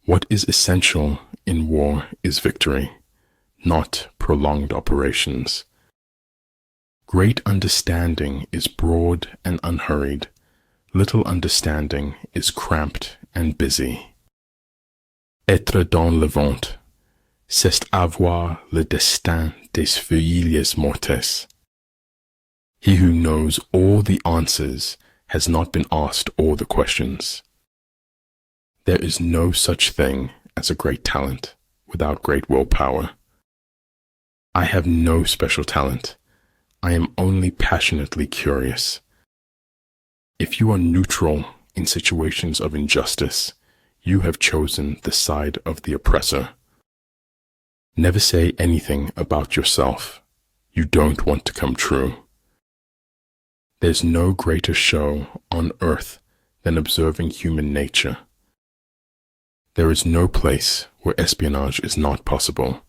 What is essential in war is victory, not prolonged operations. Great understanding is broad and unhurried. Little understanding is cramped and busy. Être dans le ventre, c'est avoir le destin des feuilles mortes. He who knows all the answers has not been asked all the questions. There is no such thing as a great talent without great willpower. I have no special talent. I am only passionately curious. If you are neutral in situations of injustice, you have chosen the side of the oppressor. Never say anything about yourself. You don't want to come true. There's no greater show on earth than observing human nature. There is no place where espionage is not possible.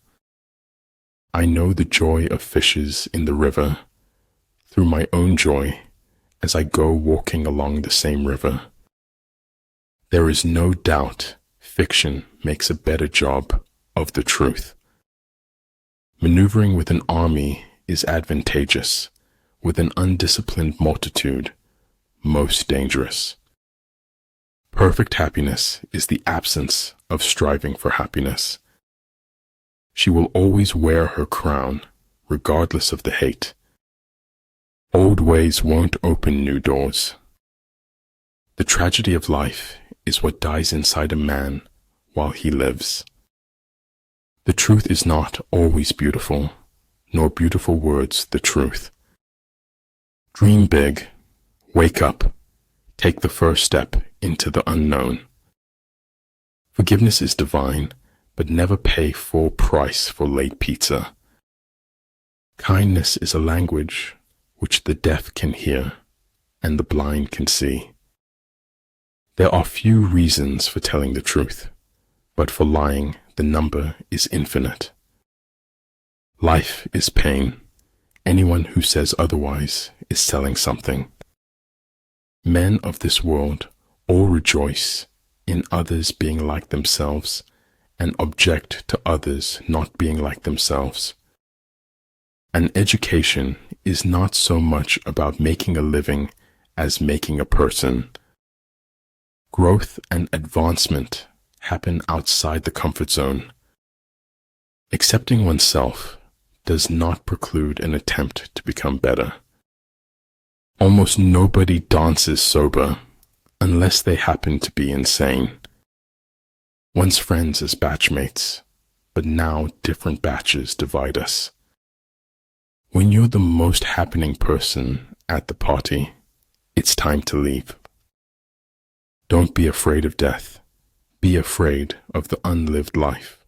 I know the joy of fishes in the river through my own joy as I go walking along the same river. There is no doubt fiction makes a better job of the truth. Maneuvering with an army is advantageous, with an undisciplined multitude, most dangerous. Perfect happiness is the absence of striving for happiness. She will always wear her crown, regardless of the hate. Old ways won't open new doors. The tragedy of life is what dies inside a man while he lives. The truth is not always beautiful, nor beautiful words the truth. Dream big, wake up, take the first step into the unknown. Forgiveness is divine, but never pay full price for late pizza. Kindness is a language which the deaf can hear and the blind can see. There are few reasons for telling the truth, but for lying the number is infinite. Life is pain. Anyone who says otherwise is selling something. Men of this world all rejoice in others being like themselves and object to others not being like themselves. An education is not so much about making a living as making a person. Growth and advancement happen outside the comfort zone. Accepting oneself does not preclude an attempt to become better. Almost nobody dances sober unless they happen to be insane. Once friends as batchmates, but now different batches divide us. When you're the most happening person at the party, it's time to leave. Don't be afraid of death. Be afraid of the unlived life.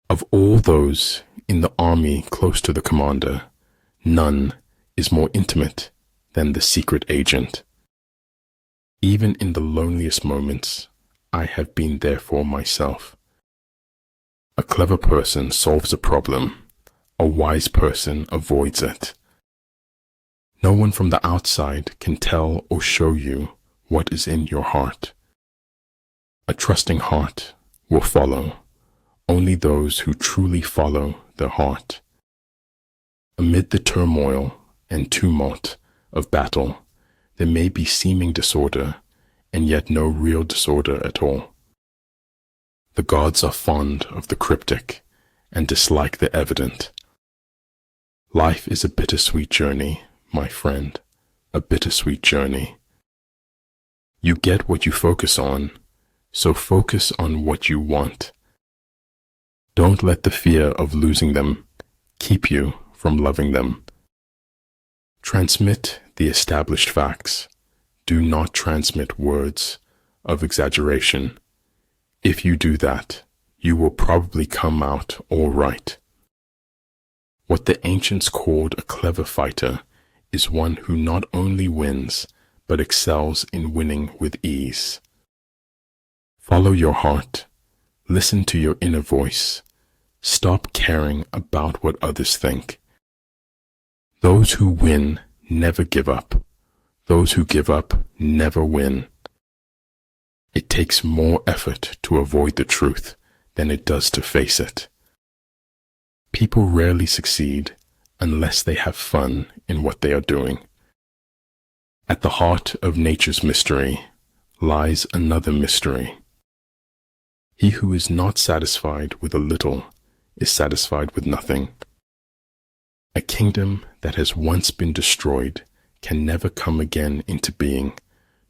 Of all those in the army close to the commander, none is more intimate than the secret agent. Even in the loneliest moments, I have been there for myself. A clever person solves a problem. A wise person avoids it. No one from the outside can tell or show you what is in your heart. A trusting heart will follow only those who truly follow their heart. Amid the turmoil and tumult of battle, there may be seeming disorder and yet no real disorder at all. The gods are fond of the cryptic and dislike the evident. Life is a bittersweet journey, my friend, a bittersweet journey. You get what you focus on, so focus on what you want. Don't let the fear of losing them keep you from loving them. Transmit the established facts. Do not transmit words of exaggeration. If you do that, you will probably come out all right. What the ancients called a clever fighter is one who not only wins, but excels in winning with ease. Follow your heart. Listen to your inner voice. Stop caring about what others think. Those who win never give up. Those who give up never win. It takes more effort to avoid the truth than it does to face it. People rarely succeed unless they have fun in what they are doing. At the heart of nature's mystery lies another mystery. He who is not satisfied with a little is satisfied with nothing. A kingdom that has once been destroyed can never come again into being,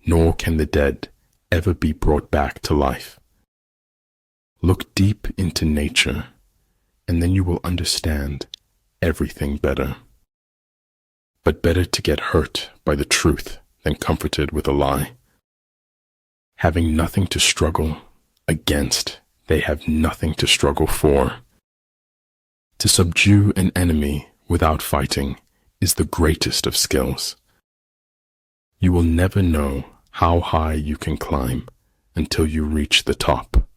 nor can the dead ever be brought back to life. Look deep into nature, and then you will understand everything better. But better to get hurt by the truth than comforted with a lie. Having nothing to struggle against, they have nothing to struggle for. To subdue an enemy without fighting is the greatest of skills. You will never know how high you can climb until you reach the top.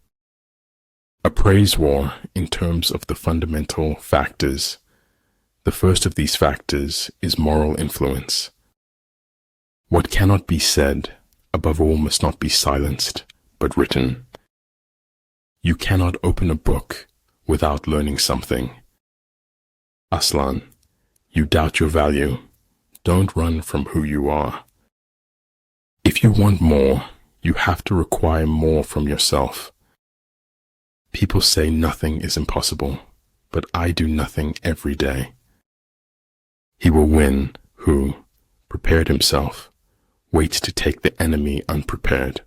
A praise war in terms of the fundamental factors. The first of these factors is moral influence. What cannot be said, above all, must not be silenced, but written. You cannot open a book without learning something. Aslan, you doubt your value. Don't run from who you are. If you want more, you have to require more from yourself. People say nothing is impossible, but I do nothing every day. He will win who, prepared himself, waits to take the enemy unprepared.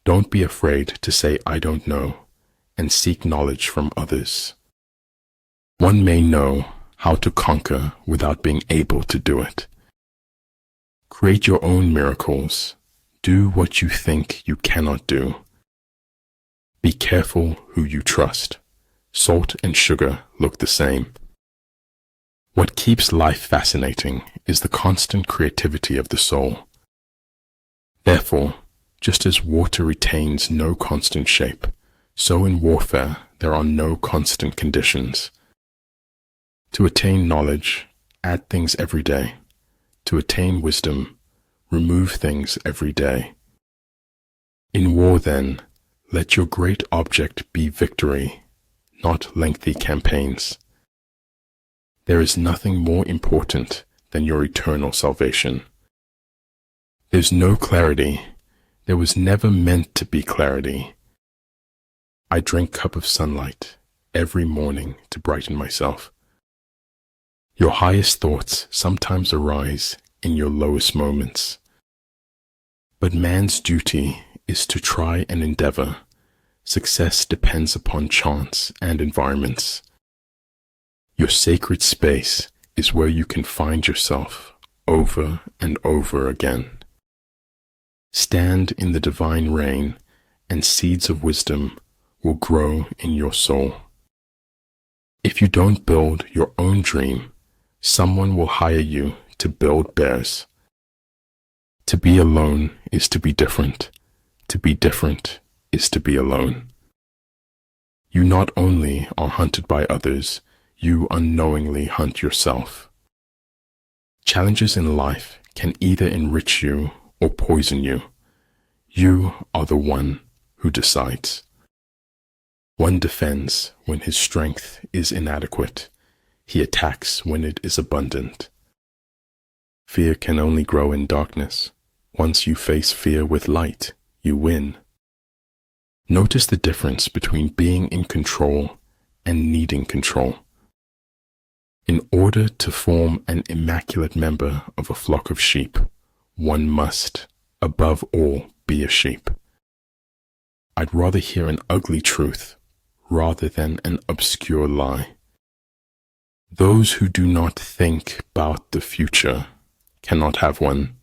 Don't be afraid to say I don't know, and seek knowledge from others. One may know how to conquer without being able to do it. Create your own miracles. Do what you think you cannot do. Be careful who you trust. Salt and sugar look the same. What keeps life fascinating is the constant creativity of the soul. Therefore, just as water retains no constant shape, so in warfare there are no constant conditions. To attain knowledge, add things every day. To attain wisdom, remove things every day. In war, then, let your great object be victory, not lengthy campaigns. There is nothing more important than your eternal salvation. There's no clarity. There was never meant to be clarity. I drink a cup of sunlight every morning to brighten myself. Your highest thoughts sometimes arise in your lowest moments. But man's duty is to try and endeavor. Success depends upon chance and environments. Your sacred space is where you can find yourself over and over again. Stand in the divine rain, and seeds of wisdom will grow in your soul. If you don't build your own dream, someone will hire you to build theirs. To be alone is to be different. To be different is to be alone. You not only are hunted by others, you unknowingly hunt yourself. Challenges in life can either enrich you or poison you. You are the one who decides. One defends when his strength is inadequate. He attacks when it is abundant. Fear can only grow in darkness. Once you face fear with light, you win. Notice the difference between being in control and needing control. In order to form an immaculate member of a flock of sheep, one must, above all, be a sheep. I'd rather hear an ugly truth rather than an obscure lie. Those who do not think about the future cannot have one.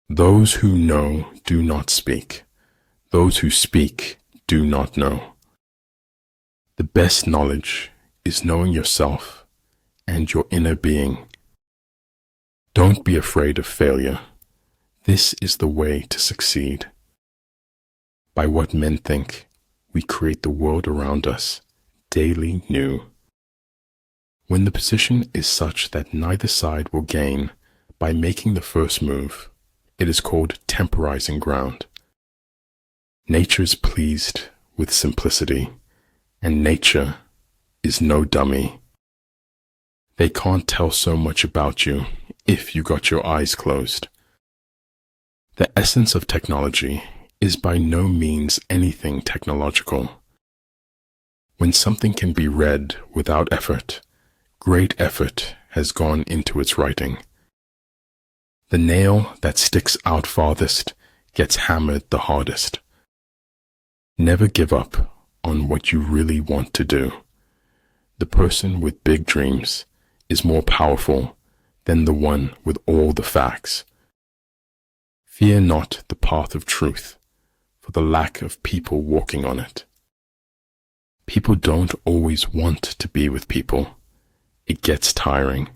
Those who know do not speak. Those who speak do not know. The best knowledge is knowing yourself and your inner being. Don't be afraid of failure. This is the way to succeed. By what men think, we create the world around us, daily new. When the position is such that neither side will gain by making the first move, it is called temporizing ground. Nature's pleased with simplicity, and nature is no dummy. They can't tell so much about you if you got your eyes closed. The essence of technology is by no means anything technological. When something can be read without effort, great effort has gone into its writing. The nail that sticks out farthest gets hammered the hardest. Never give up on what you really want to do. The person with big dreams is more powerful than the one with all the facts. Fear not the path of truth, for the lack of people walking on it. People don't always want to be with people. It gets tiring.